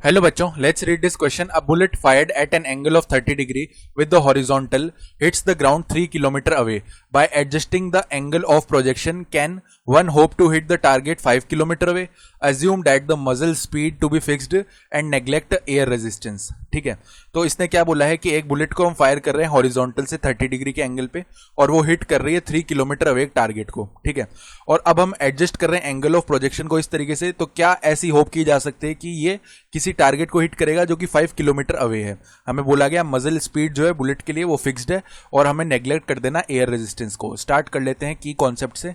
Hello बच्चों, let's read this question. A bullet fired at an angle of 30 degree with the horizontal hits the ground 3 kilometre away. By adjusting the angle of projection can one hope to hit the target 5 kilometre away. Assume that the muzzle speed to be fixed and neglect air resistance. ठीक है, तो इसने क्या बोला है कि एक bullet को हम फायर कर रहे हैं हॉरिजॉन्टल से 30 डिग्री के एंगल पे और वो हिट कर रही है 3 किलोमीटर अवे टारगेट को. ठीक है, और अब हम एडजस्ट कर रहे हैं एंगल ऑफ प्रोजेक्शन को इस तरीके से, तो क्या ऐसी होप की जा सकती है कि ये किसी टारगेट को हिट करेगा जो कि 5 किलोमीटर अवे है. हमें बोला गया मजल स्पीड जो है बुलेट के लिए वो फिक्स्ड है और हमें नेग्लेक्ट कर देना एयर रेजिस्टेंस को. स्टार्ट कर लेते हैं की कॉन्सेप्ट से.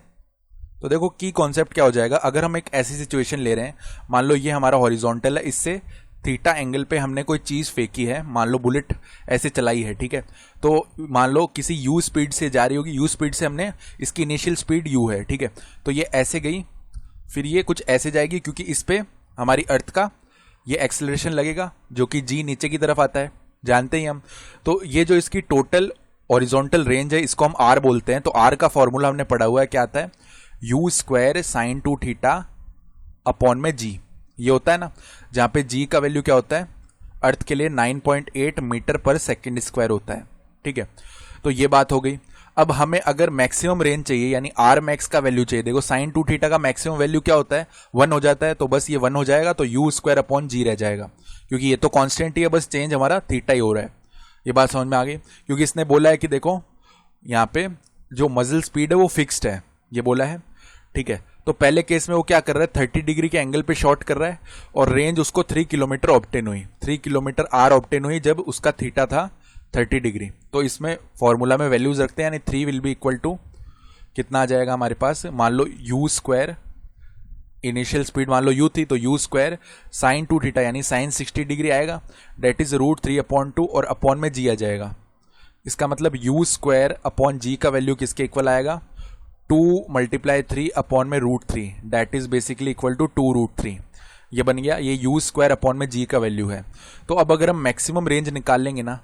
तो देखो की कॉन्सेप्ट क्या हो जाएगा. अगर हम एक ऐसी सिचुएशन ले रहे हैं, मान लो ये हमारा हॉरिजॉन्टल है, इससे थीटा एंगल पे हमने कोई चीज फेंकी है, मान लो बुलेट ऐसे चलाई है. ठीक है, तो मान लो किसी u स्पीड से जा रही होगी, u स्पीड से हमने, इसकी इनिशियल स्पीड u है. ठीक है, तो ये ऐसे गई, फिर ये कुछ ऐसे जाएगी क्योंकि इस पे हमारी अर्थ का ये एक्सेलरेशन लगेगा जो कि g नीचे की तरफ आता है, जानते ही हम. तो ये जो इसकी टोटल हॉरिजॉन्टल रेंज है इसको हम r बोलते हैं. तो r का फॉर्मूला हमने पढ़ा हुआ है, क्या आता है, u square sine 2 theta upon में g. ये होता है ना, जहां पे g का वैल्यू क्या होता है अर्थ के लिए 9.8 मीटर पर सेकेंड स्क्वायर होता है. ठीक है, तो ये बात हो गई. अब हमें अगर मैक्सिमम रेंज चाहिए यानी आर मैक्स का वैल्यू चाहिए. देखो साइन 2 थीटा का मैक्सिमम वैल्यू क्या होता है, 1 हो जाता है. तो बस ये 1 हो जाएगा, तो यू स्क्वायर अपॉन जी रह जाएगा क्योंकि ये तो कांस्टेंट ही है, बस चेंज हमारा थीटा ही हो रहा है. ये बात समझ में आ गई, क्योंकि इसने बोला है कि देखो यहाँ पे जो मजल स्पीड है वो फिक्स्ड है, ये बोला है. ठीक है, तो पहले केस में वो क्या कर रहा है, 30 डिग्री के एंगल पे शॉट कर रहा है और रेंज उसको 3 किलोमीटर ऑब्टेन हुई. 3 किलोमीटर आर ऑब्टेन हुई जब उसका थीटा था 30 डिग्री. तो इसमें फॉर्मूला में वैल्यूज रखते हैं, यानी 3 विल बी इक्वल टू कितना आ जाएगा हमारे पास, मान लो यू स्क्वायर, इनिशियल स्पीड मान लो यू थी, तो यू स्क्वायर साइन 2 थीटा यानी साइन 60 डिग्री आएगा, डेट इज √3/2 और अपॉन में जी आ जाएगा. इसका मतलब यू स्क्वायर अपॉन जी का वैल्यू किसके इक्वल आएगा, 2 × 3 अपॉन में √3, that is basically equal to 2√3. ये बन गया, ये यू स्क्वायर अपॉन में जी का वैल्यू है. तो अब अगर हम मैक्सिमम रेंज निकाल लेंगे ना,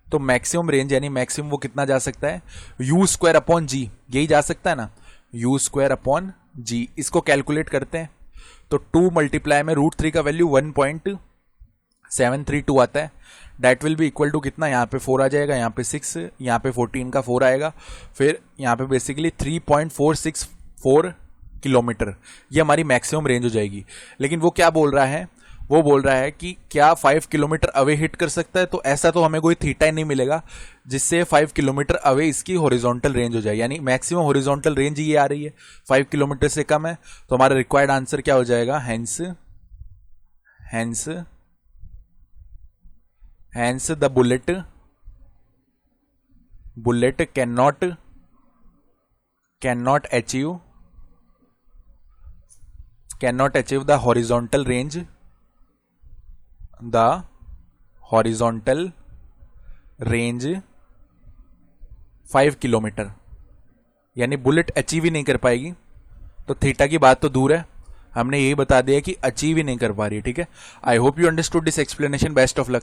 तो मैक्सिमम रेंज यानी मैक्सिमम वो कितना जा सकता है, यू स्क्वायर अपॉन जी, यही जा सकता है ना, यू स्क्वायर अपॉन जी. इसको कैलकुलेट करते हैं तो 2 × में √3 का वैल्यू 1.732 आता है. That will be equal to कितना, यहाँ पे 4 आ जाएगा, यहाँ पे 6, यहाँ पे 14 का 4 आएगा, फिर यहाँ पे बेसिकली 3.464 किलोमीटर. ये हमारी मैक्सिमम रेंज हो जाएगी. लेकिन वो क्या बोल रहा है, वो बोल रहा है कि क्या 5 किलोमीटर अवे हिट कर सकता है. तो ऐसा तो हमें कोई थीटा ही नहीं मिलेगा जिससे 5 किलोमीटर अवे इसकी हॉरिजॉन्टल रेंज हो जाए, यानी मैक्सिमम हॉरिजॉन्टल रेंज ये आ रही है, 5 किलोमीटर से कम है. तो हमारा रिक्वायर्ड आंसर क्या हो जाएगा, hence the bullet cannot achieve the horizontal range 5 kilometre, यानी बुलेट अचीव ही नहीं कर पाएगी. तो थीटा की बात तो दूर है, हमने यही बता दिया कि अचीव ही नहीं कर पा रही है. ठीक है, I hope you understood this explanation. Best of luck.